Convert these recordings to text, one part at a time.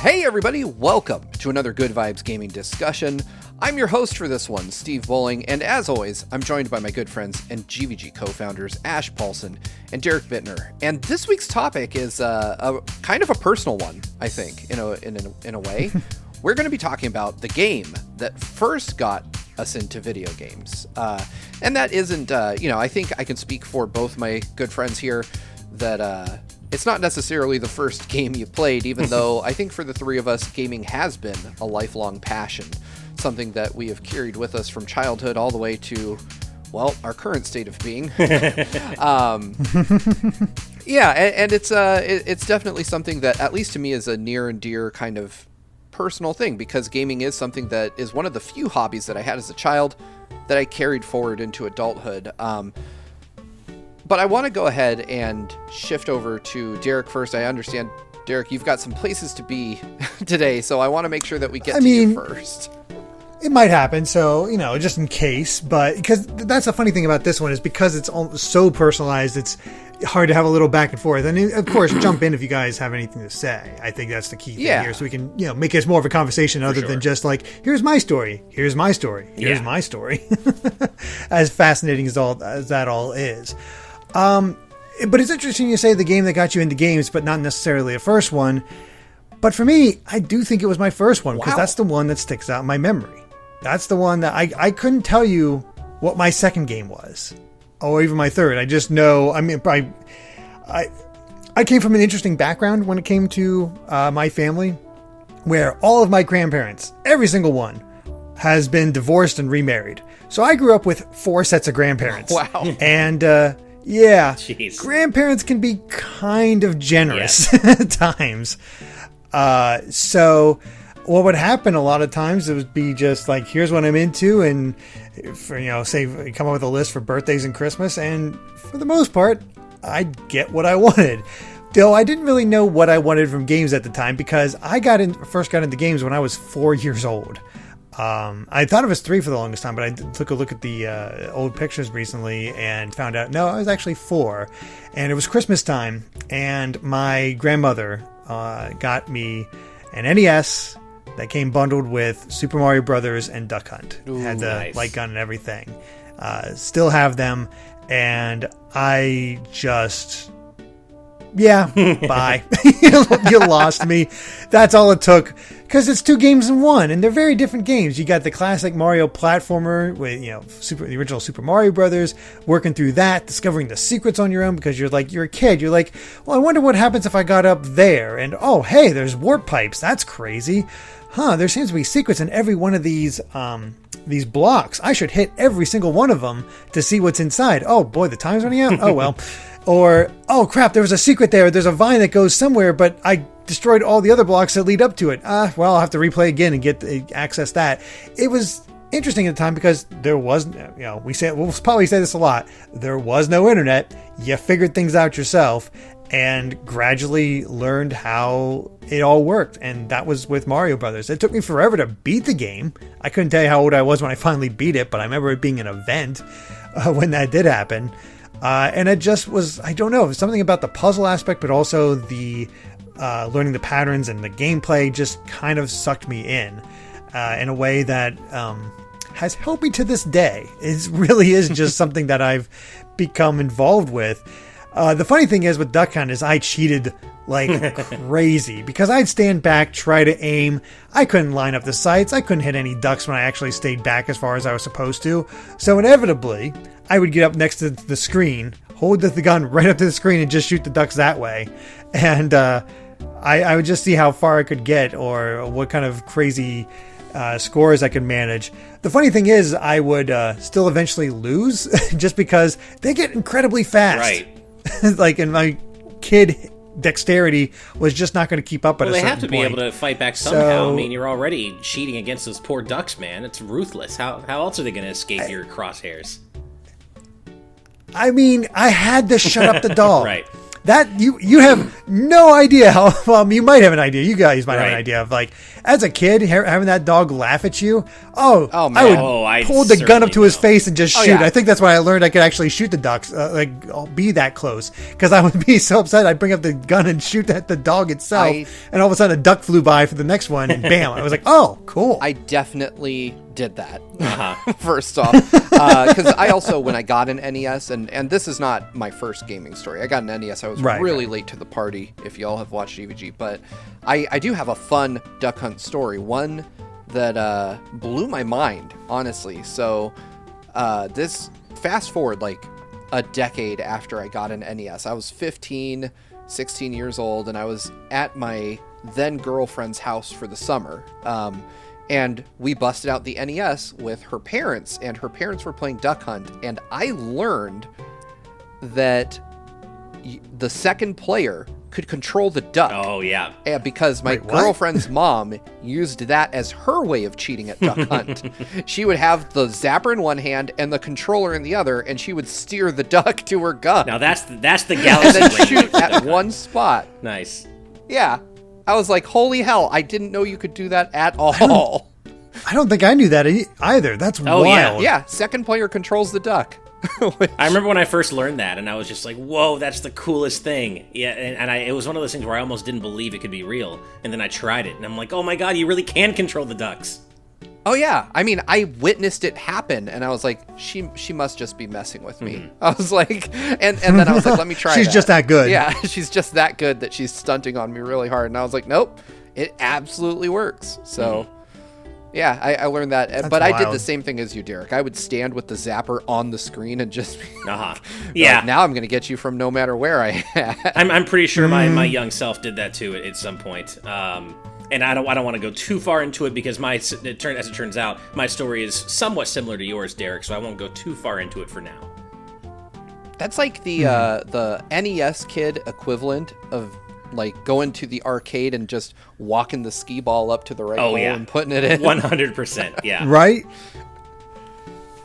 Hey everybody, welcome to another Good Vibes Gaming discussion. I'm your host for this one, Steve Bowling, and as always, I'm joined by my good friends and GVG co-founders Ash Paulson and Derek Bittner. And this week's topic is a kind of a personal one, I think, in a way. We're going to be talking about the game that first got us into video games. And that isn't, I think I can speak for both my good friends here that it's not necessarily the first game you played, even though I think for the three of us, gaming has been a lifelong passion, something that we have carried with us from childhood all the way to, well, our current state of being. Yeah, and it's definitely something that, at least to me, is a near and dear kind of personal thing, because gaming is something that is one of the few hobbies that I had as a child that I carried forward into adulthood. But I want to go ahead and shift over to Derek first. I understand, Derek, you've got some places to be today, so I want to make sure that we get to you first. It might happen, so, just in case. But because that's the funny thing about this one is because it's so personalized, it's hard to have a little back and forth. And, of course, jump in if you guys have anything to say. I think that's the key thing here. So we can, make it more of a conversation other than just like, here's my story, here's my story, here's my story. As fascinating as that all is. But it's interesting you say the game that got you into games, but not necessarily the first one. But for me, I do think it was my first one, because that's the one that sticks out in my memory. That's the one that I couldn't tell you what my second game was, or even my third. I just know, I came from an interesting background when it came to my family, where all of my grandparents, every single one, has been divorced and remarried. So I grew up with 4 sets of grandparents. Wow. And, yeah, Jeez. Grandparents can be kind of generous at times. So what would happen a lot of times, it would be just like, here's what I'm into. And for, say come up with a list for birthdays and Christmas. And for the most part, I'd get what I wanted. Though I didn't really know what I wanted from games at the time, because I first got into games when I was 4 years old. I thought it was 3 for the longest time, but I took a look at the old pictures recently and found out, no, I was actually 4. And it was Christmas time, and my grandmother got me an NES that came bundled with Super Mario Brothers and Duck Hunt. Ooh, had the light gun and everything. Still have them, and I just... Yeah, bye. You lost me. That's all it took. Because it's 2 games in one, and they're very different games. You got the classic Mario platformer with, the original Super Mario Brothers, working through that, discovering the secrets on your own, because you're a kid. You're like, well, I wonder what happens if I got up there. And, oh, hey, there's warp pipes. That's crazy. There seems to be secrets in every one of these blocks. I should hit every single one of them to see what's inside. Oh, boy, the time's running out? Oh, well. Or, oh crap, there was a secret there. There's a vine that goes somewhere, but I destroyed all the other blocks that lead up to it. Well, I'll have to replay again and access that. It was interesting at the time because there was, we'll probably say this a lot. There was no internet. You figured things out yourself and gradually learned how it all worked. And that was with Mario Brothers. It took me forever to beat the game. I couldn't tell you how old I was when I finally beat it, but I remember it being an event when that did happen. And it just was, I don't know, something about the puzzle aspect, but also the learning the patterns and the gameplay just kind of sucked me in a way that has helped me to this day. It really is just something that I've become involved with. The funny thing is with Duck Hunt is I cheated like crazy, because I'd stand back, try to aim. I couldn't line up the sights. I couldn't hit any ducks when I actually stayed back as far as I was supposed to. So inevitably, I would get up next to the screen, hold the gun right up to the screen and just shoot the ducks that way. And I would just see how far I could get or what kind of crazy scores I could manage. The funny thing is I would still eventually lose just because they get incredibly fast. Right. And my kid dexterity was just not going to keep up at a certain point. Well, they have to be able to fight back somehow. I mean, you're already cheating against those poor ducks, man. It's ruthless. How else are they going to escape your crosshairs? I mean, I had to shut up the dog. Right. that you have no idea how. Well, you might have an idea. You guys might have an idea of like as a kid having that dog laugh at you. Oh man. I would hold the gun up to his face and just shoot. Yeah. I think that's why I learned I could actually shoot the ducks. I'll be that close because I would be so upset. I'd bring up the gun and shoot at the dog itself, and all of a sudden a duck flew by for the next one, and bam! I was like, oh, cool. I definitely did that. First off, because I also, when I got an NES, and this is not my first gaming story. I got an NES. I was really late to the party. If y'all have watched GVG, but I do have a fun duck hunt story. One that blew my mind, honestly. So this fast forward like a decade after I got an NES. I was 15, 16 years old, and I was at my then girlfriend's house for the summer. And we busted out the NES with her parents, and her parents were playing Duck Hunt. And I learned that the second player could control the duck. Oh, yeah. Because my girlfriend's mom used that as her way of cheating at Duck Hunt. She would have the zapper in one hand and the controller in the other, and she would steer the duck to her gun. Now that's the galaxy. And then shoot at one spot. Nice. Yeah. I was like, holy hell, I didn't know you could do that at all. I don't think I knew that either. That's wild. Yeah, second player controls the duck. I remember when I first learned that, and I was just like, whoa, that's the coolest thing. Yeah, and it was one of those things where I almost didn't believe it could be real. And then I tried it, and I'm like, oh my god, you really can control the ducks. Oh yeah, I mean, I witnessed it happen, and I was like, she must just be messing with me. I was like, and then I was like, let me try. She's just that good. Yeah, she's just that good that she's stunting on me really hard. And I was like, nope, it absolutely works. So, yeah, I learned that. That's but wild. I did the same thing as you, Derek. I would stand with the zapper on the screen and just, yeah. Like, now I'm going to get you from no matter where I am. I'm pretty sure my young self did that too at some point. And I don't want to go too far into it because as it turns out, my story is somewhat similar to yours, Derek. So I won't go too far into it for now. That's like the NES kid equivalent of like going to the arcade and just walking the skee ball up to the right hole and putting it in. 100%, yeah. Right?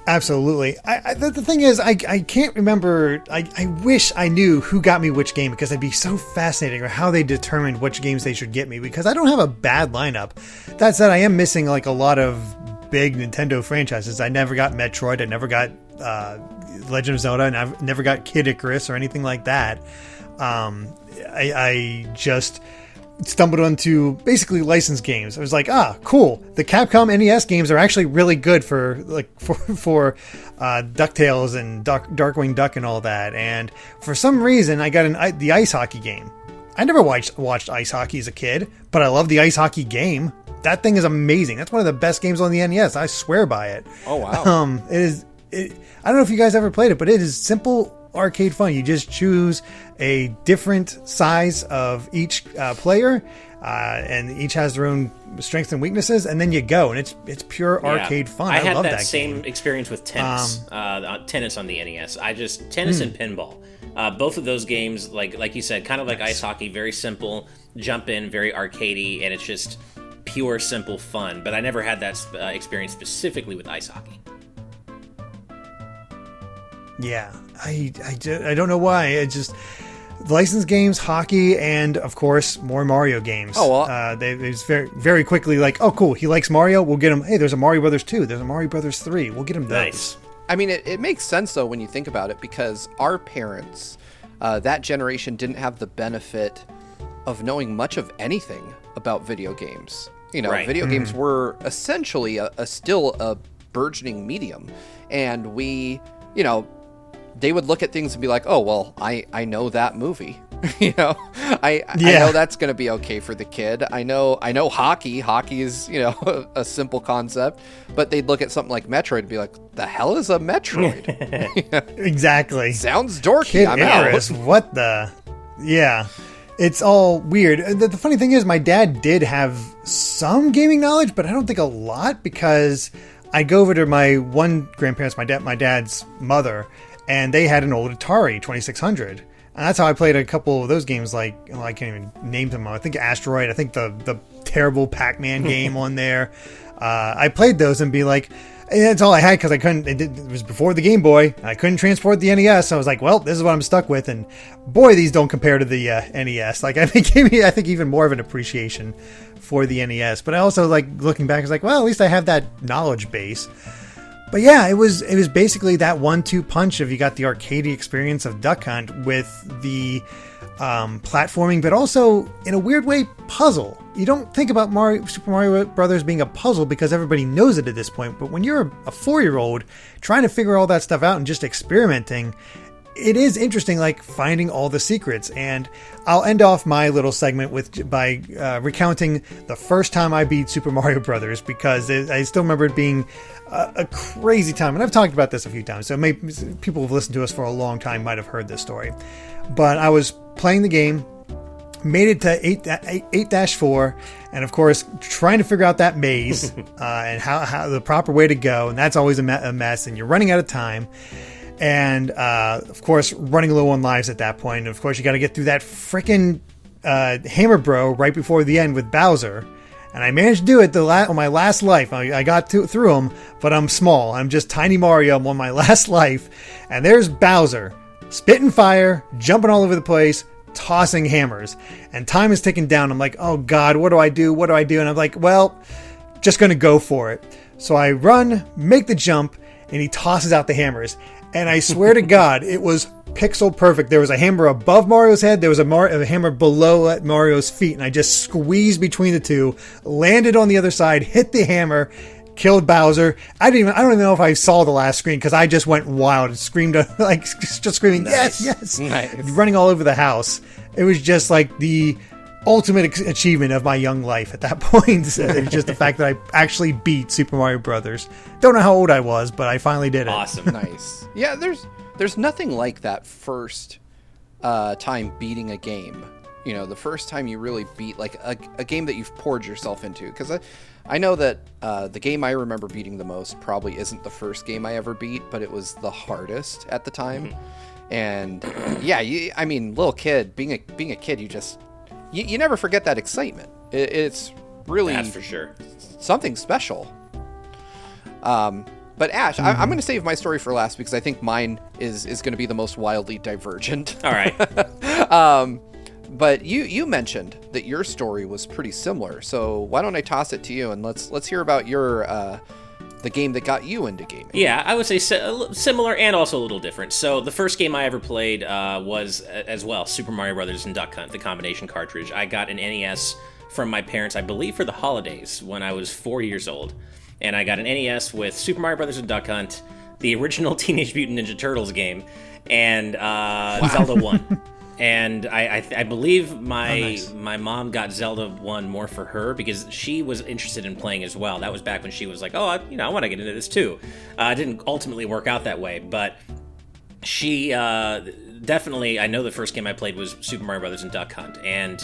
Absolutely. The thing is, I can't remember. I wish I knew who got me which game because I'd be so fascinating or how they determined which games they should get me because I don't have a bad lineup. That said, I am missing like a lot of big Nintendo franchises. I never got Metroid. I never got Legend of Zelda, and I've never got Kid Icarus or anything like that. I just stumbled onto basically licensed games. I was like, cool. The Capcom NES games are actually really good for DuckTales and Darkwing Duck and all that. And for some reason, I got the ice hockey game. I never watched ice hockey as a kid, but I love the ice hockey game. That thing is amazing. That's one of the best games on the NES. I swear by it. Oh wow! I don't know if you guys ever played it, but it is simple arcade fun. You just choose a different size of each player, and each has their own strengths and weaknesses, and then you go, and it's pure arcade fun. I had love that game. Same experience with tennis. Tennis on the NES. Tennis and pinball. Both of those games, like you said, kind of like ice hockey, very simple, jump in, very arcadey, and it's just pure simple fun. But I never had that experience specifically with ice hockey. Yeah, I don't know why. It just licensed games, hockey, and of course more Mario games. Oh, well, they very very quickly like, oh cool, he likes Mario. We'll get him. Hey, there's a Mario Brothers 2. There's a Mario Brothers 3. We'll get him those. Nice. I mean, it makes sense though when you think about it because our parents, that generation, didn't have the benefit of knowing much of anything about video games. You know, video games were essentially still a burgeoning medium, and we, you know. They would look at things and be like, oh, well, I know that movie. You know, I know that's going to be okay for the kid. I know hockey. Hockey is, you know, a simple concept. But they'd look at something like Metroid and be like, the hell is a Metroid? Exactly. Sounds dorky. Kid I'm Icarus, out. What the? Yeah. It's all weird. The funny thing is my dad did have some gaming knowledge, but I don't think a lot because I go over to my one grandparents, my dad's mother, and they had an old Atari 2600. And that's how I played a couple of those games I can't even name them. I think Asteroid, I think the terrible Pac-Man game on there. I played those and be like, And that's all I had because I couldn't. It was before the Game Boy. I couldn't transport the NES. So I was like, well, this is what I'm stuck with. And boy, these don't compare to the NES. Like, I think gave me, even more of an appreciation for the NES. But I also, like, looking back, I was like, well, at least I have that knowledge base. But yeah, it was basically that 1-2 punch of you got the arcadey experience of Duck Hunt with the platforming, but also in a weird way puzzle. You don't think about Super Mario Brothers being a puzzle because everybody knows it at this point, but when you're a 4-year-old trying to figure all that stuff out and just experimenting, it is interesting, like finding all the secrets. And I'll end off my little segment by recounting the first time I beat Super Mario Brothers, because I still remember it being a crazy time. And I've talked about this a few times, so maybe people who've listened to us for a long time might have heard this story. But I was playing the game, made it to 8-4, and of course trying to figure out that maze and how the proper way to go, and that's always a mess, and you're running out of time. And of course running low on lives at that point. And of course you got to get through that freaking Hammer Bro right before the end with Bowser. And I managed to do it on my last life. I got through him, but I'm small. I'm just tiny Mario. I'm on my last life. And there's Bowser, spitting fire, jumping all over the place, tossing hammers. And time is ticking down. I'm like, oh God, what do I do? What do I do? And I'm like, well, just going to go for it. So I run, make the jump, and he tosses out the hammers. And I swear to God, it was pixel perfect. There was a hammer above Mario's head. There was a hammer below at Mario's feet. And I just squeezed between the two, landed on the other side, hit the hammer, killed Bowser. I don't even know if I saw the last screen because I just went wild and screamed, like, just screaming, nice. Yes, nice. Running all over the house. It was just like the ultimate achievement of my young life at that point. It's just the fact that I actually beat Super Mario Brothers. Don't know how old I was, but I finally did it. Awesome. Nice. Yeah, there's nothing like that first time beating a game. You know, the first time you really beat like a game that you've poured yourself into. Because I know that the game I remember beating the most probably isn't the first game I ever beat, but it was the hardest at the time. Mm-hmm. And yeah, little kid, being a kid, you never forget that excitement. It's really, that's for sure, something special. But Ash, mm-hmm. I'm going to save my story for last because I think mine is going to be the most wildly divergent. All right. But you mentioned that your story was pretty similar, so why don't I toss it to you and let's hear about your the game that got you into gaming. Yeah, I would say similar and also a little different. So the first game I ever played was as well Super Mario Brothers and Duck Hunt, the combination cartridge. I got an NES from my parents, I believe, for the holidays when I was 4 years old, and I got an NES with Super Mario Brothers and Duck Hunt, the original Teenage Mutant Ninja Turtles game, and Zelda 1. And I believe my mom got Zelda 1 more for her because she was interested in playing as well. That was back when she was like, oh, I want to get into this too. It didn't ultimately work out that way, but she definitely, I know the first game I played was Super Mario Brothers and Duck Hunt, and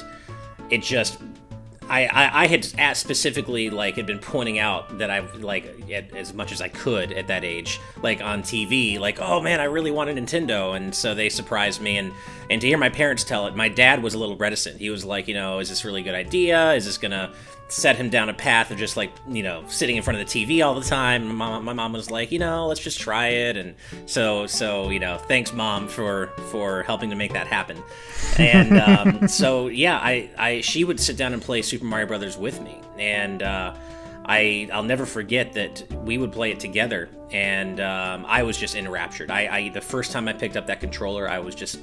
it just... I had specifically had been pointing out that I as much as I could at that age, like on TV, like, oh man, I really want a Nintendo, and so they surprised me, and to hear my parents tell it, my dad was a little reticent. He was like, is this really a good idea? Is this gonna set him down a path of just sitting in front of the TV all the time? My mom was like, let's just try it, and so thanks mom for helping to make that happen. And so yeah, she would sit down and play Super Mario Brothers with me, and I'll never forget that we would play it together, and I was just enraptured. The first time I picked up that controller, I was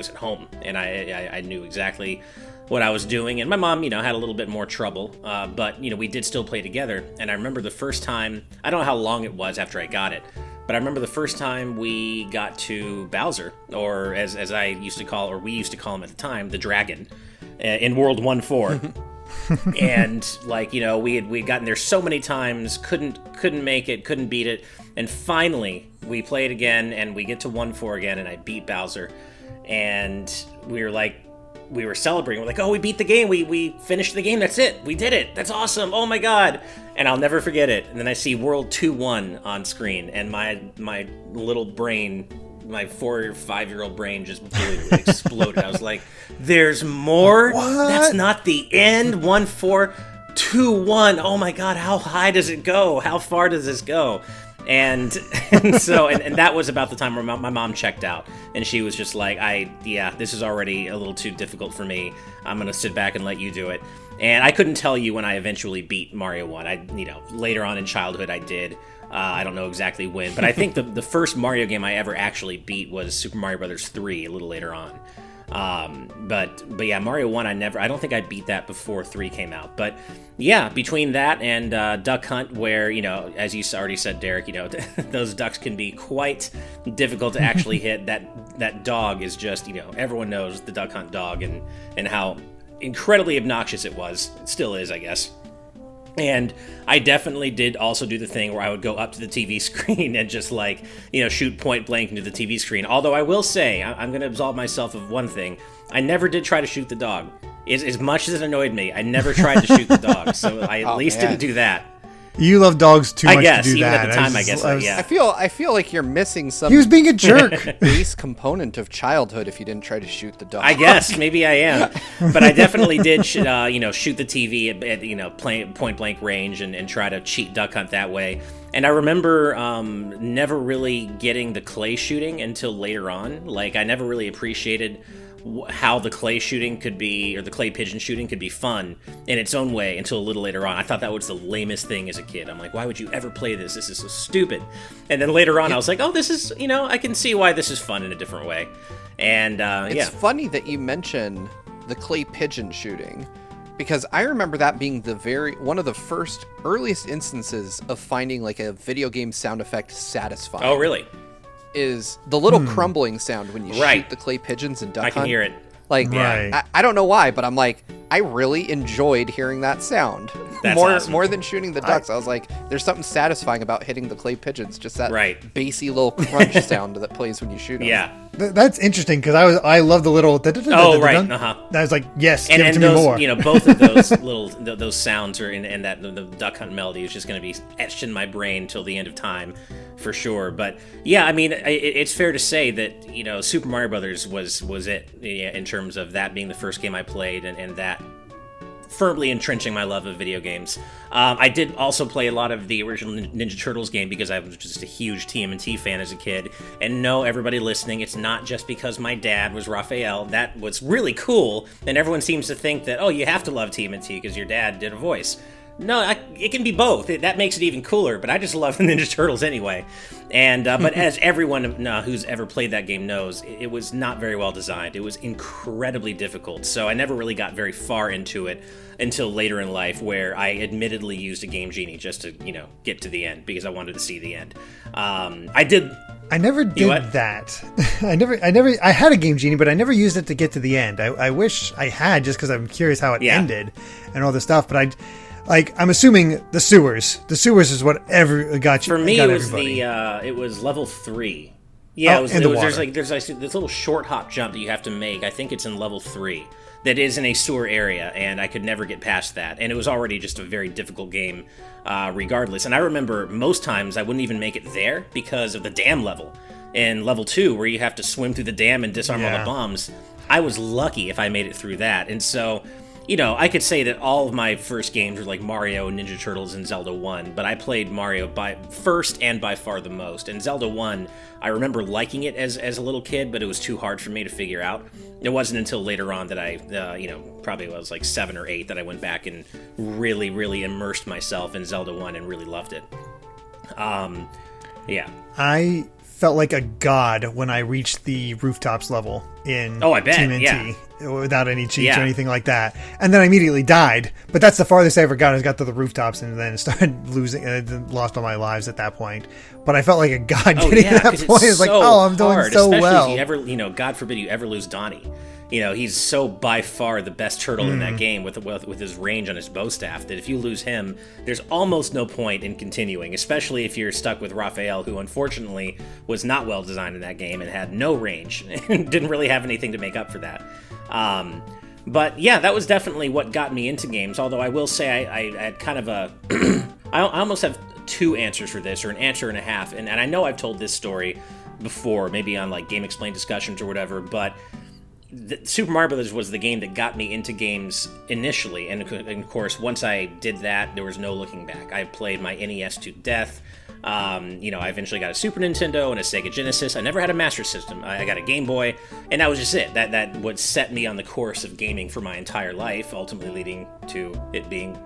at home, and I knew exactly what I was doing, and my mom, had a little bit more trouble, but, we did still play together. And I remember the first time, I don't know how long it was after I got it, but I remember the first time we got to Bowser, or as I used to call, or we used to call him at the time, the Dragon, in World 1-4. And we'd gotten there so many times, couldn't make it, couldn't beat it, and finally we played again, and we get to 1-4 again, and I beat Bowser, and we were celebrating. We're like, oh, we beat the game. We finished the game. That's it. We did it. That's awesome. Oh my God. And I'll never forget it. And then I see World 2-1 on screen, and my little brain, my 4 or 5-year-old brain just exploded. I was like, there's more? What? That's not the end. 1-4. 2-1. Oh my God, how high does it go? How far does this go? And so that was about the time where my mom checked out, and she was just like, this is already a little too difficult for me. I'm gonna sit back and let you do it. And I couldn't tell you when I eventually beat Mario 1. Later on in childhood I did. I don't know exactly when, but I think the first Mario game I ever actually beat was Super Mario Brothers 3 a little later on. But yeah, Mario 1 I don't think I beat that before 3 came out. But yeah, between that and Duck Hunt, where, as you already said, Derek, those ducks can be quite difficult to actually hit. That dog is just, everyone knows the Duck Hunt dog and how incredibly obnoxious it was. It still is, I guess. And I definitely did also do the thing where I would go up to the TV screen and just shoot point blank into the TV screen. Although I will say, I'm going to absolve myself of one thing. I never did try to shoot the dog. As much as it annoyed me, I never tried to shoot the dog. So I at least didn't do that. You love dogs too much to do even that. At the time, I guess. Yeah. I feel like you're missing some. He was being a jerk. Base component of childhood if you didn't try to shoot the dog. I guess maybe I am, but I definitely did. Shoot the TV at point blank range and try to cheat Duck Hunt that way. And I remember never really getting the clay shooting until later on. I never really appreciated how the clay shooting could be, or the clay pigeon shooting could be fun in its own way until a little later on. I thought that was the lamest thing as a kid. I'm like, why would you ever play this? This is so stupid. And then later on, I was like, oh, this is, I can see why this is fun in a different way. And it's funny that you mention the clay pigeon shooting, because I remember that being one of the first earliest instances of finding a video game sound effect satisfying. Oh, really? Is the little crumbling sound when you shoot the clay pigeons in Duck Hunt. I can hear it. I don't know why, but I'm like, I really enjoyed hearing that sound. That's awesome. More than shooting the ducks. I was like, there's something satisfying about hitting the clay pigeons. Just that bassy little crunch sound that plays when you shoot them. Yeah. That's interesting, because I love the little. Oh, right. Uh-huh. I was like, yes, and give it to those, me more. Both of those those sounds are and that the Duck Hunt melody is just going to be etched in my brain till the end of time, for sure. But yeah, I mean, it's fair to say that Super Mario Brothers was it in terms of that being the first game I played, and that firmly entrenching my love of video games. I did also play a lot of the original Ninja Turtles game because I was just a huge TMNT fan as a kid. And no, everybody listening, it's not just because my dad was Raphael. That was really cool, and everyone seems to think that, oh, you have to love TMNT because your dad did a voice. No, it can be both. That makes it even cooler, but I just love the Ninja Turtles anyway. And but as everyone who's ever played that game knows, it was not very well designed. It was incredibly difficult, so I never really got very far into it until later in life, where I admittedly used a Game Genie just to, get to the end, because I wanted to see the end. I never did that. I had a Game Genie, but I never used it to get to the end. I wish I had, just because I'm curious how it ended and all this stuff, but I'm assuming the sewers. The sewers is what got you. For me, it was everybody. it was level 3. Yeah, there's this little short hop jump that you have to make. I think it's in level 3. That is in a sewer area, and I could never get past that. And it was already just a very difficult game, regardless. And I remember most times I wouldn't even make it there because of the dam level. In level 2, where you have to swim through the dam and disarm all the bombs, I was lucky if I made it through that. And so, I could say that all of my first games were like Mario, Ninja Turtles, and Zelda 1, but I played Mario first and by far the most. And Zelda 1, I remember liking it as a little kid, but it was too hard for me to figure out. It wasn't until later on that I, probably was like 7 or 8, that I went back and really, really immersed myself in Zelda 1 and really loved it. Yeah. I felt like a god when I reached the rooftops level in I bet, TMNT without any cheats or anything like that. And then I immediately died. But that's the farthest I ever got. I got to the rooftops and then started losing and lost all my lives at that point. But I felt like a god getting to that point. It's like, I'm doing so well. Especially if you ever, God forbid you ever lose Donnie. He's so by far the best turtle in that game with his range on his bow staff, that if you lose him, there's almost no point in continuing, especially if you're stuck with Raphael, who unfortunately was not well designed in that game and had no range and didn't really have anything to make up for that. But yeah, that was definitely what got me into games, although I will say I had kind of a... I almost have 2 answers for this, or an answer and a half, and I know I've told this story before, maybe on like Game Explained discussions or whatever, but Super Mario Brothers was the game that got me into games initially, and of course, once I did that, there was no looking back. I played my NES to death. I eventually got a Super Nintendo and a Sega Genesis. I never had a Master System. I got a Game Boy, and that was just it. That would set me on the course of gaming for my entire life, ultimately leading to it being,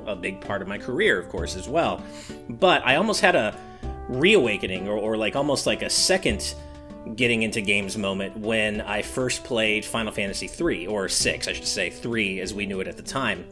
a big part of my career, of course, as well. But I almost had a reawakening, or like almost like a second getting into games moment when I first played Final Fantasy 3, or 6, I should say, 3 as we knew it at the time.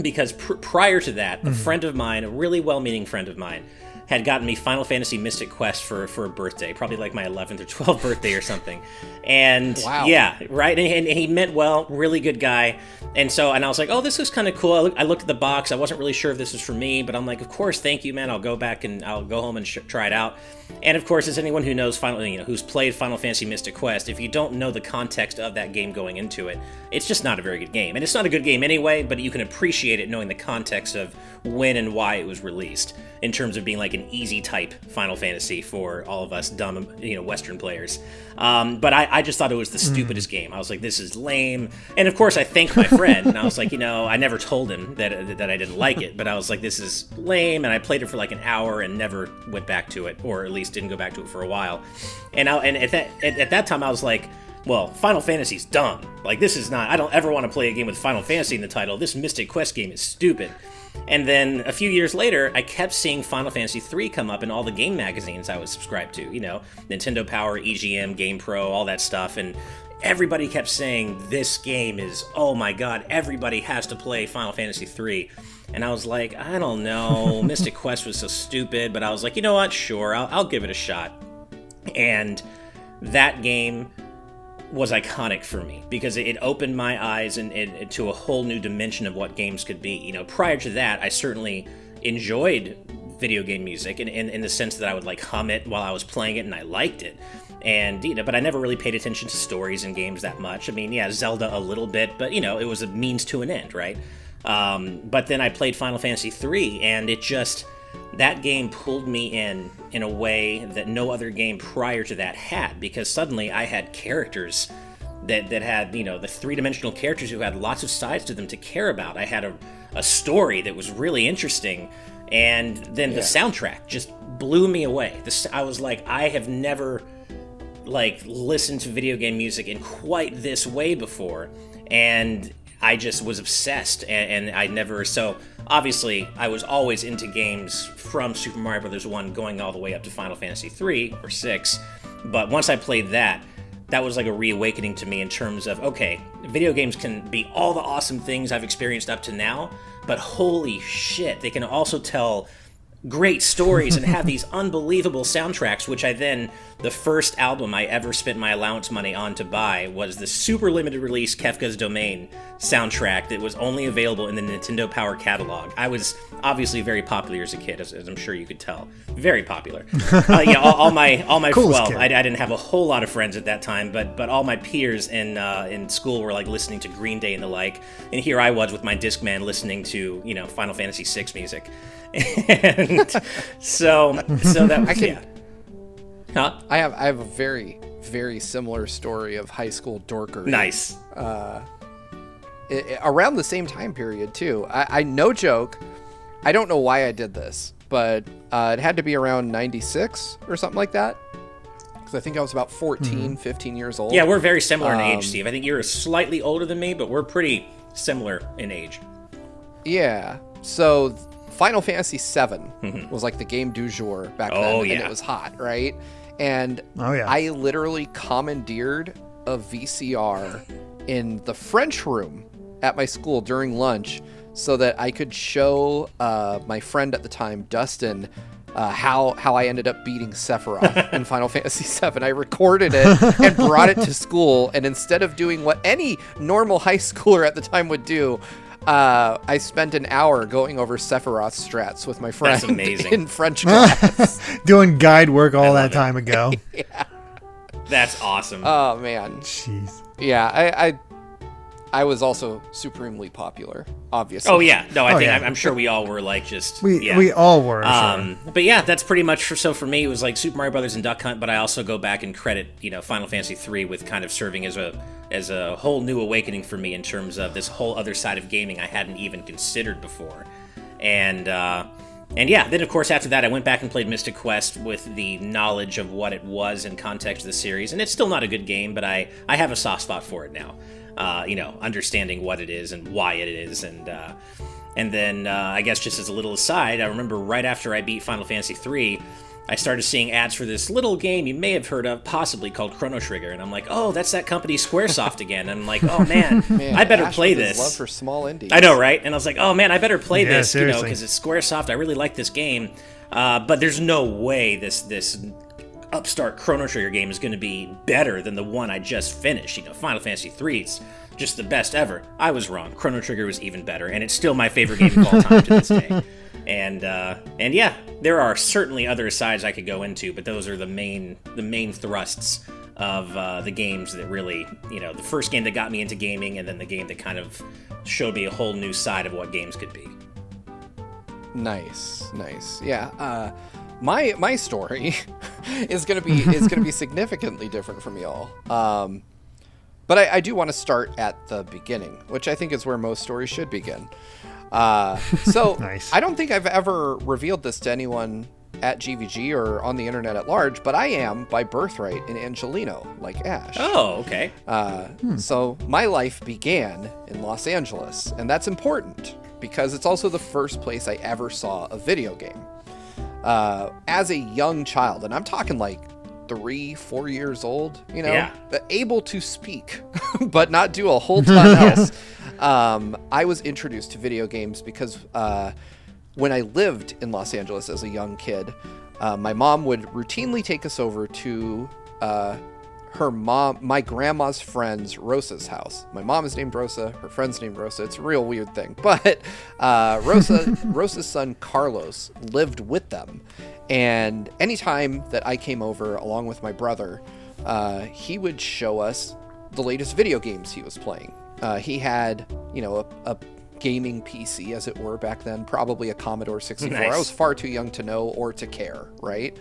Because prior to that, a friend of mine, a really well-meaning friend of mine, had gotten me Final Fantasy Mystic Quest for a birthday, probably like my 11th or 12th birthday or something. And wow. Yeah, right? And he meant well, really good guy. And I was like, oh, this is kind of cool. I looked at the box. I wasn't really sure if this was for me, but I'm like, of course, thank you, man. I'll go back and I'll go home and try it out. And of course, as anyone who knows who's played Final Fantasy Mystic Quest, if you don't know the context of that game going into it, it's just not a very good game. And it's not a good game anyway, but you can appreciate it knowing the context of when and why it was released, in terms of being like an easy type Final Fantasy for all of us dumb, Western players. But I just thought it was the stupidest game. I was like, this is lame. And of course, I thanked my friend, and I was like, I never told him that I didn't like it, but I was like, this is lame. And I played it for like an hour and never went back to it, or at least didn't go back to it for a while. And at that time, I was like, well, Final Fantasy's dumb. Like, this is not. I don't ever want to play a game with Final Fantasy in the title. This Mystic Quest game is stupid. And then a few years later, I kept seeing Final Fantasy 3 come up in all the game magazines I was subscribed to, Nintendo Power, EGM, Game Pro, all that stuff. And everybody kept saying, this game is, oh my god, everybody has to play Final Fantasy 3. And I was like, I don't know, Mystic Quest was so stupid, but I was like, you know what, sure, I'll give it a shot. And that game was iconic for me because it opened my eyes and to a whole new dimension of what games could be. Prior to that, I certainly enjoyed video game music in the sense that I would like hum it while I was playing it, and I liked it. And but I never really paid attention to stories in games that much. I mean, yeah, Zelda a little bit, but it was a means to an end, right? But then I played Final Fantasy 3, and that game pulled me in a way that no other game prior to that had, because suddenly I had characters that had, the three-dimensional characters who had lots of sides to them to care about. I had a story that was really interesting, and then the soundtrack just blew me away. I was like, I have never, listened to video game music in quite this way before, and I just was obsessed, and I never... So, obviously, I was always into games from Super Mario Brothers 1 going all the way up to Final Fantasy 3 or 6, but once I played that was like a reawakening to me in terms of, okay, video games can be all the awesome things I've experienced up to now, but holy shit, they can also tell great stories and have these unbelievable soundtracks, which the first album I ever spent my allowance money on to buy was the super limited release Kefka's Domain soundtrack that was only available in the Nintendo Power catalog. I was obviously very popular as a kid, as I'm sure you could tell. Very popular. All my Coolest well, I didn't have a whole lot of friends at that time, but all my peers in school were like listening to Green Day and the like, and here I was with my Discman listening to Final Fantasy VI music. And so that was, Huh? I have a very, very similar story of high school dorkery. Nice. Around the same time period too. I no joke, I don't know why I did this, but it had to be around 96 or something like that, because I think I was about 14, 15 years old. Yeah, we're very similar in age, Steve. I think you're slightly older than me, but we're pretty similar in age. Yeah. So Final Fantasy VII was like the game du jour back then, and it was hot, right? And I literally commandeered a VCR in the French room at my school during lunch so that I could show my friend at the time, Dustin, how I ended up beating Sephiroth in Final Fantasy VII. I recorded it and brought it to school, and instead of doing what any normal high schooler at the time would do, I spent an hour going over Sephiroth strats with my friend. That's amazing. In French class. Doing guide work all that time ago. Yeah. That's awesome. Oh, man. Jeez. Yeah, I was also supremely popular, obviously. Oh yeah, no, I think yeah. I'm sure we all were like just We all were. Sure. But yeah, that's pretty much so for me. It was like Super Mario Brothers and Duck Hunt, but I also go back and credit Final Fantasy III with kind of serving as a whole new awakening for me in terms of this whole other side of gaming I hadn't even considered before, and yeah, then of course after that I went back and played Mystic Quest with the knowledge of what it was in context of the series, and it's still not a good game, but I have a soft spot for it now. Understanding what it is and why it is, and then I guess just as a little aside, I remember right after I beat Final Fantasy III, I started seeing ads for this little game you may have heard of, possibly called Chrono Trigger, and I'm like, oh, that's that company Squaresoft again. And I'm like, oh man, I better Ash play with his this. love for small indies. I know, right? And I was like, oh man, I better play this, seriously. because it's Squaresoft. I really like this game, but there's no way this upstart Chrono Trigger game is going to be better than the one I just finished. Final Fantasy III is just the best ever. I was wrong. Chrono Trigger was even better, and it's still my favorite game of all time to this day. And yeah, there are certainly other asides I could go into, but those are the main thrusts of the games that really, the first game that got me into gaming, and then the game that kind of showed me a whole new side of what games could be. Nice. Yeah. My story is gonna be significantly different from y'all. But I do want to start at the beginning, which I think is where most stories should begin. So Nice. I don't think I've ever revealed this to anyone at GVG or on the internet at large, but I am by birthright an Angelino, like Ash. Oh, okay. So my life began in Los Angeles, and that's important because it's also the first place I ever saw a video game. As a young child, and I'm talking like 3-4 years old, Yeah. able to speak, but not do a whole ton else. I was introduced to video games because when I lived in Los Angeles as a young kid, my mom would routinely take us over to my grandma's friend's Rosa's house. My mom is named Rosa, her friend's named Rosa. It's a real weird thing. But Rosa's son Carlos lived with them. And anytime that I came over along with my brother, he would show us the latest video games he was playing. He had, a gaming PC, as it were, back then, probably a Commodore 64. Nice. I was far too young to know or to care, right?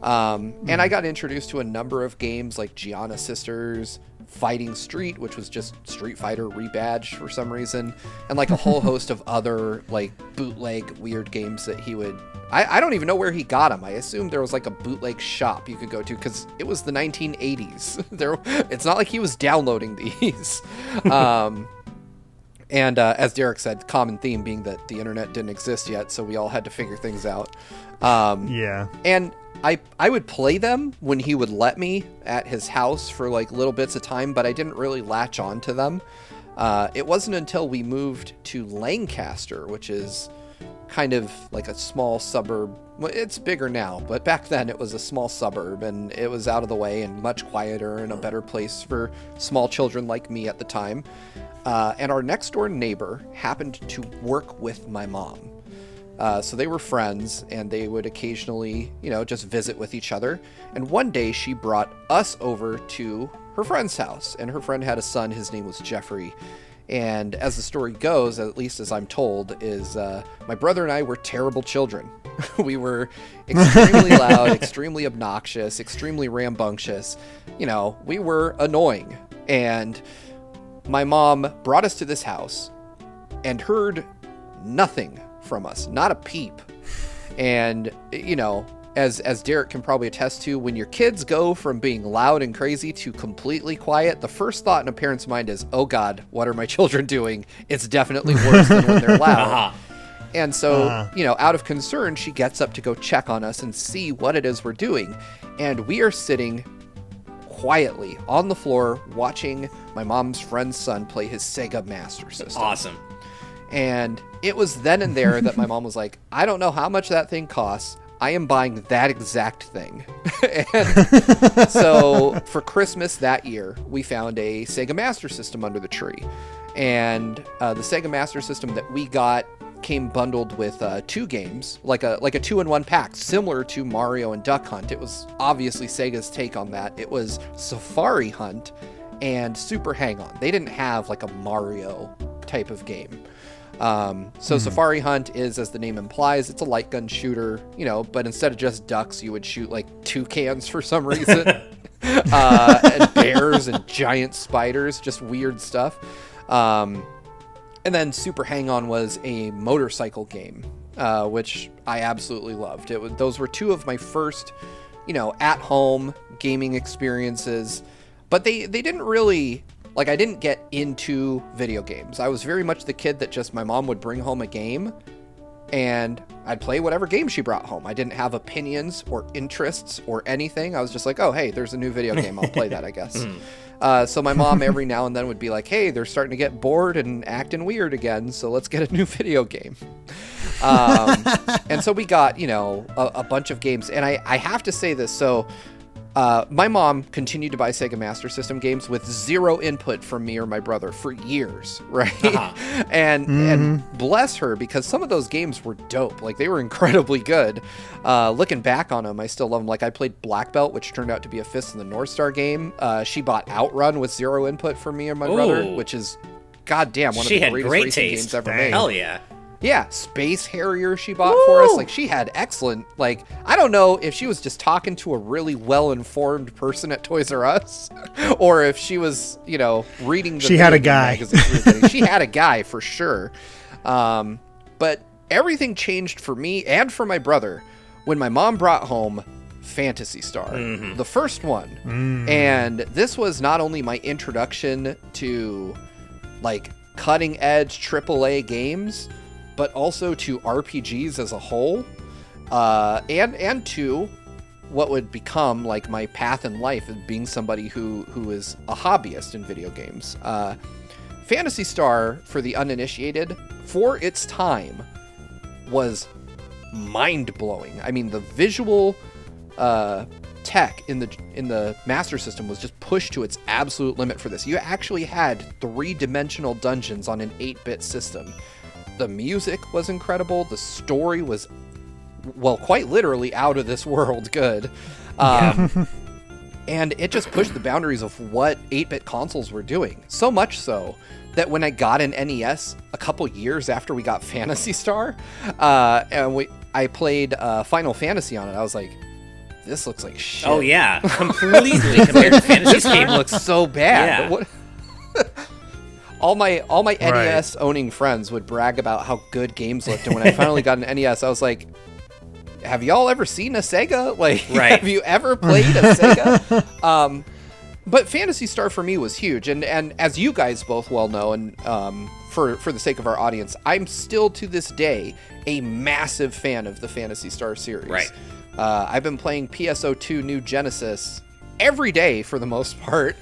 And I got introduced to a number of games like Gianna Sisters, Fighting Street, which was just Street Fighter rebadged for some reason, and like a whole host of other like bootleg weird games that he would... I don't even know where he got them. I assumed there was like a bootleg shop you could go to because it was the 1980s. It's not like he was downloading these. And as Derek said, common theme being that the internet didn't exist yet, so we all had to figure things out. Yeah. And I would play them when he would let me at his house for like little bits of time, but I didn't really latch on to them. It wasn't until we moved to Lancaster, which is kind of like a small suburb. Well, it's bigger now, but back then it was a small suburb, and it was out of the way and much quieter and a better place for small children like me at the time. And our next door neighbor happened to work with my mom. So they were friends, and they would occasionally, just visit with each other. And one day she brought us over to her friend's house, and her friend had a son. His name was Jeffrey. And as the story goes, at least as I'm told, is my brother and I were terrible children. We were extremely loud, extremely obnoxious, extremely rambunctious. We were annoying. And my mom brought us to this house and heard nothing from us, not a peep. And, as Derek can probably attest to, when your kids go from being loud and crazy to completely quiet, the first thought in a parent's mind is, oh God, what are my children doing? It's definitely worse than when they're loud. Uh-huh. And so, out of concern, she gets up to go check on us and see what it is we're doing. And we are sitting quietly on the floor watching my mom's friend's son play his Sega Master System. Awesome. And it was then and there that my mom was like, I don't know how much that thing costs. I am buying that exact thing. And so for Christmas that year, we found a Sega Master System under the tree. And the Sega Master System that we got came bundled with 2 games, like a 2-in-1 pack, similar to Mario and Duck Hunt. It was obviously Sega's take on that. It was Safari Hunt and Super Hang-On. They didn't have like a Mario type of game. So Safari Hunt is, as the name implies, it's a light gun shooter, but instead of just ducks, you would shoot like toucans for some reason, and bears and giant spiders, just weird stuff. And then Super Hang-On was a motorcycle game, which I absolutely loved. Those were two of my first, at-home gaming experiences, but they didn't really... Like, I didn't get into video games. I was very much the kid that just my mom would bring home a game and I'd play whatever game she brought home. I didn't have opinions or interests or anything. I was just like, oh, hey, there's a new video game. I'll play that, I guess. So my mom every now and then would be like, hey, they're starting to get bored and acting weird again, so let's get a new video game. And so we got, a bunch of games. And I have to say this, so... my mom continued to buy Sega Master System games with zero input from me or my brother for years, right? And bless her, because some of those games were dope. Like, they were incredibly good. Looking back on them, I still love them. Like, I played Black Belt, which turned out to be a Fist of the North Star game. She bought Outrun with zero input from me or my brother, which is, goddamn, one of the greatest racing games ever made. Hell yeah. Yeah, Space Harrier she bought for us. Like, she had excellent, like, I don't know if she was just talking to a really well-informed person at Toys R Us, or if she was, reading the She had a guy. magazines. She had a guy, for sure. But everything changed for me and for my brother when my mom brought home Phantasy Star, the first one. And this was not only my introduction to, like, cutting-edge AAA games, but also to RPGs as a whole, and to what would become like my path in life of being somebody who is a hobbyist in video games. Phantasy Star, for the uninitiated, for its time, was mind-blowing. I mean, the visual tech in the Master System was just pushed to its absolute limit for this. You actually had three-dimensional dungeons on an 8-bit system. The music was incredible. The story was, well, quite literally out of this world good. And it just pushed the boundaries of what 8-bit consoles were doing. So much so that when I got an NES a couple years after we got Phantasy Star, and I played Final Fantasy on it, I was like, this looks like shit. Oh, yeah. Completely compared to Phantasy Star. This game looks so bad. Yeah. All my NES owning friends would brag about how good games looked, and when I finally got an NES, I was like, have y'all ever seen a Sega? Like, have you ever played a Sega? But Phantasy Star for me was huge, and as you guys both well know, and for the sake of our audience, I'm still to this day a massive fan of the Phantasy Star series. Right. I've been playing PSO2 New Genesis every day for the most part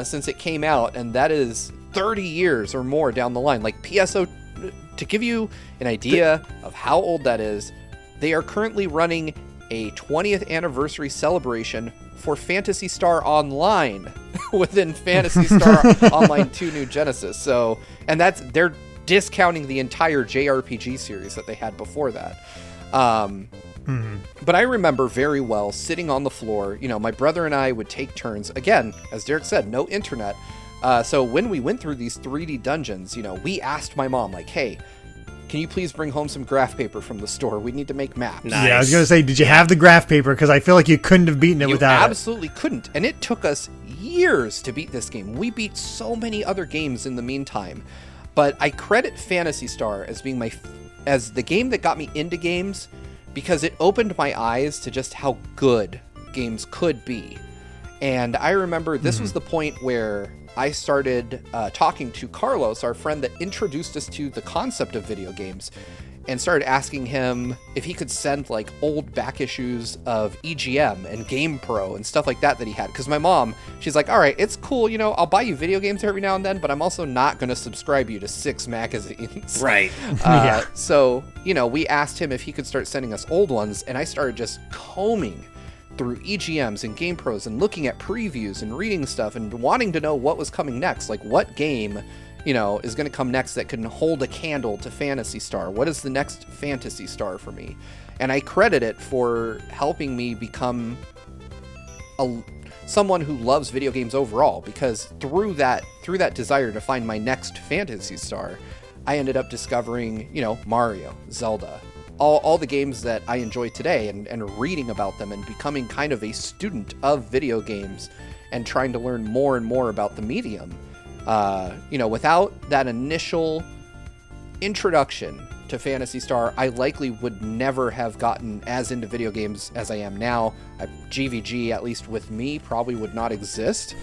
since it came out, and that is 30 years or more down the line. Like, PSO, to give you an idea of how old that is, they are currently running a 20th anniversary celebration for Phantasy Star Online within Phantasy Star Online 2 New Genesis. So, and they're discounting the entire JRPG series that they had before that. But I remember very well sitting on the floor, my brother and I would take turns. Again, as Derek said, no internet. So when we went through these 3D dungeons, we asked my mom, like, hey, can you please bring home some graph paper from the store? We need to make maps. Nice. Yeah, I was going to say, did you have the graph paper? Because I feel like you couldn't have beaten it without it. You absolutely couldn't. And it took us years to beat this game. We beat so many other games in the meantime. But I credit Phantasy Star as being as the game that got me into games, because it opened my eyes to just how good games could be. And I remember this was the point where I started talking to Carlos, our friend that introduced us to the concept of video games, and started asking him if he could send like old back issues of EGM and GamePro and stuff like that he had. Because my mom, she's like, all right, it's cool, I'll buy you video games every now and then, but I'm also not going to subscribe you to 6 magazines. Right. So, we asked him if he could start sending us old ones, and I started just combing through EGMs and GamePros and looking at previews and reading stuff and wanting to know what was coming next. Like, what game, is going to come next that can hold a candle to Phantasy Star? What is the next Phantasy Star for me? And I credit it for helping me become someone who loves video games overall, because through that desire to find my next Phantasy Star, I ended up discovering, Mario, Zelda, all the games that I enjoy today, and reading about them and becoming kind of a student of video games and trying to learn more and more about the medium. Without that initial introduction to Phantasy Star, I likely would never have gotten as into video games as I am now. GVG, at least with me, probably would not exist.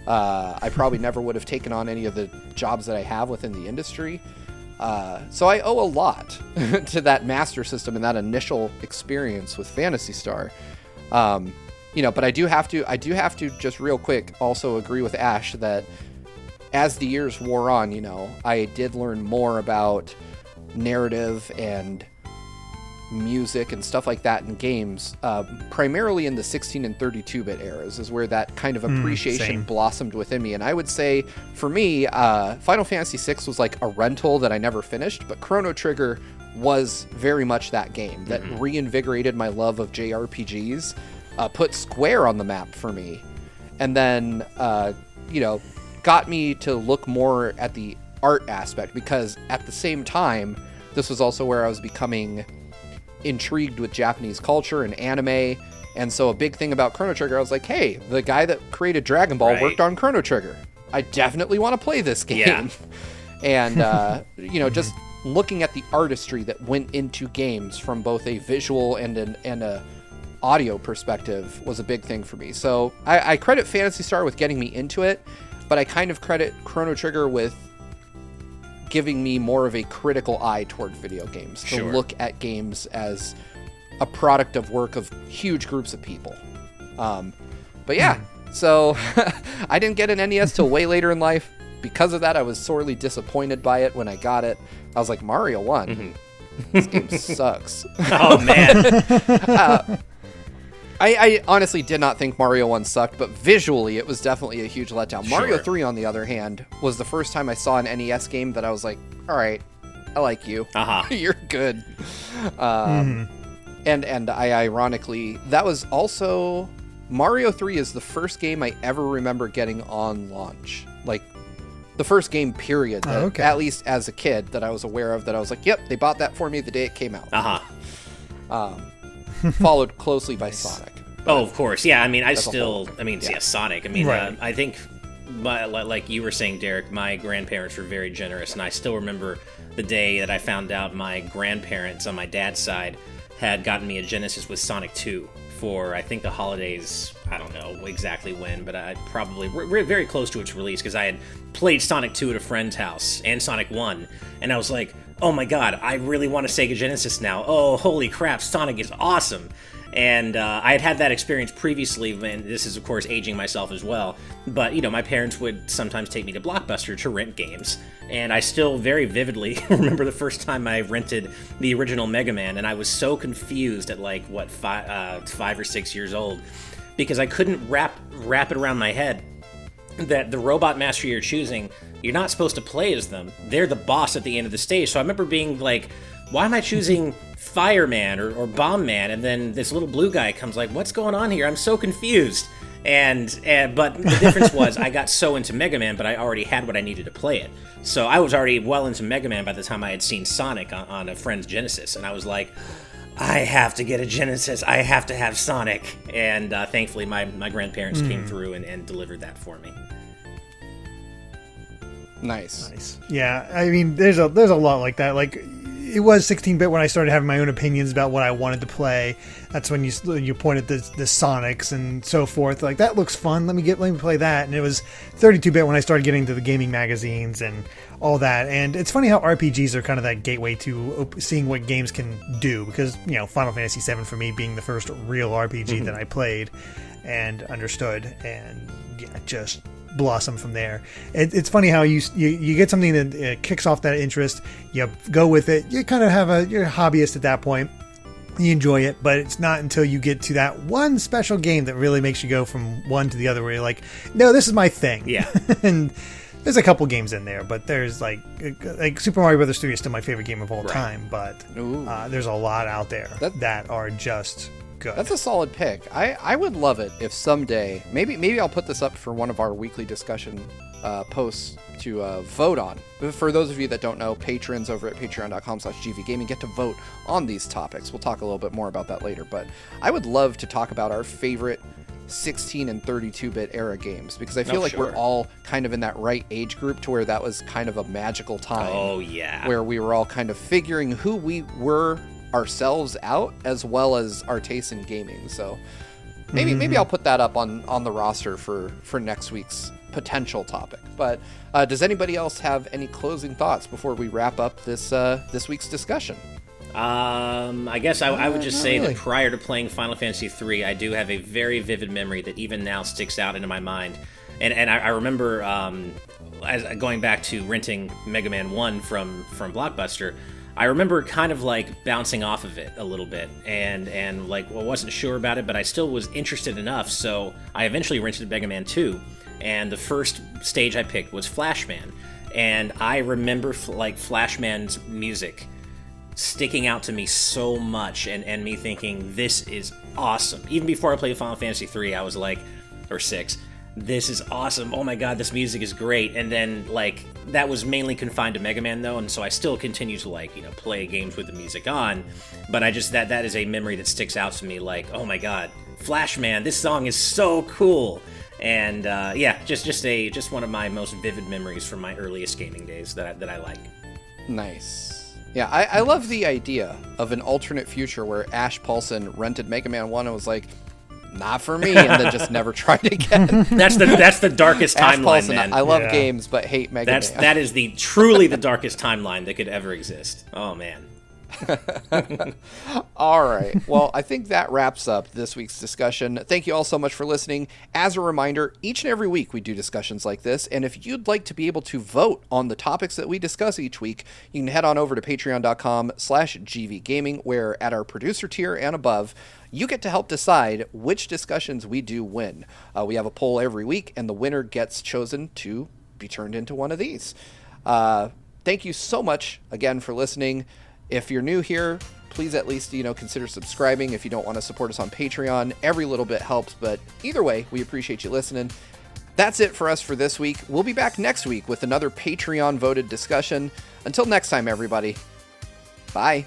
I probably never would have taken on any of the jobs that I have within the industry. So I owe a lot to that Master System and that initial experience with Phantasy Star. But I do have to just real quick also agree with Ash that as the years wore on, I did learn more about narrative and music and stuff like that in games, primarily in the 16 and 32-bit eras is where that kind of appreciation blossomed within me. And I would say for me, Final Fantasy VI was like a rental that I never finished, but Chrono Trigger was very much that game that reinvigorated my love of JRPGs, put Square on the map for me, and then got me to look more at the art aspect, because at the same time, this was also where I was becoming intrigued with Japanese culture and anime. And so a big thing about Chrono Trigger, I was like, hey, the guy that created Dragon Ball worked on Chrono Trigger. I definitely want to play this game. Yeah. And, just looking at the artistry that went into games from both a visual and a audio perspective was a big thing for me. So I credit Phantasy Star with getting me into it, but I kind of credit Chrono Trigger with giving me more of a critical eye toward video games, to look at games as a product of work of huge groups of people. But yeah, so I didn't get an NES till way later in life. Because of that, I was sorely disappointed by it when I got it. I was like, Mario 1, this game sucks. Oh, man. I honestly did not think Mario 1 sucked, but visually it was definitely a huge letdown. Sure. Mario 3, on the other hand, was the first time I saw an NES game that I was like, all right, I like you. You're good. And I ironically, that was also, Mario 3 is the first game I ever remember getting on launch. Like, the first game, period. That, at least as a kid, that I was aware of, that I was like, yep, they bought that for me the day it came out. Followed closely by Sonic. Oh, of course. Yeah, I mean, Sonic. I mean, right. I think, like you were saying, Derek, my grandparents were very generous, and I still remember the day that I found out my grandparents on my dad's side had gotten me a Genesis with Sonic 2 for, I think, the holidays. I don't know exactly when, but I probably we're very close to its release, because I had played Sonic 2 at a friend's house and Sonic 1, and I was like, oh my god, I really want a Sega Genesis now. Oh, holy crap, Sonic is awesome. And I had that experience previously, and this is, of course, aging myself as well. But, my parents would sometimes take me to Blockbuster to rent games. And I still very vividly remember the first time I rented the original Mega Man, and I was so confused at, 5 or 6 years old, because I couldn't wrap it around my head that the robot master you're choosing, you're not supposed to play as them. They're the boss at the end of the stage. So I remember being like, why am I choosing Fireman or Bomb Man? And then this little blue guy comes like, what's going on here? I'm so confused. But the difference was I got so into Mega Man, but I already had what I needed to play it. So I was already well into Mega Man by the time I had seen Sonic on a friend's Genesis. And I was like, I have to get a Genesis. I have to have Sonic. And thankfully, my grandparents came through and delivered that for me. Nice. Yeah, I mean, there's a lot like that. Like, it was 16-bit when I started having my own opinions about what I wanted to play. That's when you pointed the Sonics and so forth. Like, that looks fun. Let me play that. And it was 32-bit when I started getting to the gaming magazines and all that. And it's funny how RPGs are kind of that gateway to seeing what games can do, because Final Fantasy VII for me being the first real RPG that I played and understood, and just blossom from there. It's funny how you get something that kicks off that interest, you go with it, you kind of you're a hobbyist at that point, you enjoy it, but it's not until you get to that one special game that really makes you go from one to the other, where you're like, no, this is my thing. Yeah. And there's a couple games in there, but there's like Super Mario Brothers 3 is still my favorite game of all time, but there's a lot out there that are just good. That's a solid pick. I would love it if someday, maybe I'll put this up for one of our weekly discussion posts to vote on. For those of you that don't know, patrons over at patreon.com/gvgaming get to vote on these topics. We'll talk a little bit more about that later, but I would love to talk about our favorite 16 and 32-bit era games, because I feel like we're all kind of in that right age group to where that was kind of a magical time. Oh, yeah. Where we were all kind of figuring who we were ourselves out, as well as our taste in gaming. So maybe I'll put that up on the roster for next week's potential topic. But does anybody else have any closing thoughts before we wrap up this week's discussion? I guess I would just say really. that prior to playing Final Fantasy III, I do have a very vivid memory that even now sticks out into my mind. And I remember as going back to renting Mega Man 1 from Blockbuster, I remember kind of like bouncing off of it a little bit and like, well, wasn't sure about it, but I still was interested enough. So I eventually rented Mega Man 2, and the first stage I picked was Flashman. And I remember like Flashman's music sticking out to me so much, and me thinking, this is awesome. Even before I played Final Fantasy III, I was like, or 6, this is awesome. Oh my god, this music is great. And then, like, that was mainly confined to Mega Man, though, and so I still continue to, like, you know, play games with the music on, but I just, that is a memory that sticks out to me, like, oh my god, Flashman, this song is so cool. And, yeah, just one of my most vivid memories from my earliest gaming days that I like. Nice. Yeah, I love the idea of an alternate future where Ash Paulson rented Mega Man 1 and was like, not for me, and then just never tried again. That's the darkest Ash timeline, Paulson, man. I love games, but hate Mega Man. That is truly the darkest timeline that could ever exist. Oh, man. All right. Well, I think that wraps up this week's discussion. Thank you all so much for listening. As a reminder, each and every week we do discussions like this, and if you'd like to be able to vote on the topics that we discuss each week, you can head on over to patreon.com/gvgaming, where at our producer tier and above, you get to help decide which discussions we do win. We have a poll every week, and the winner gets chosen to be turned into one of these. Thank you so much again for listening. If you're new here, please at least, consider subscribing. If you don't want to support us on Patreon, every little bit helps. But either way, we appreciate you listening. That's it for us for this week. We'll be back next week with another Patreon-voted discussion. Until next time, everybody. Bye.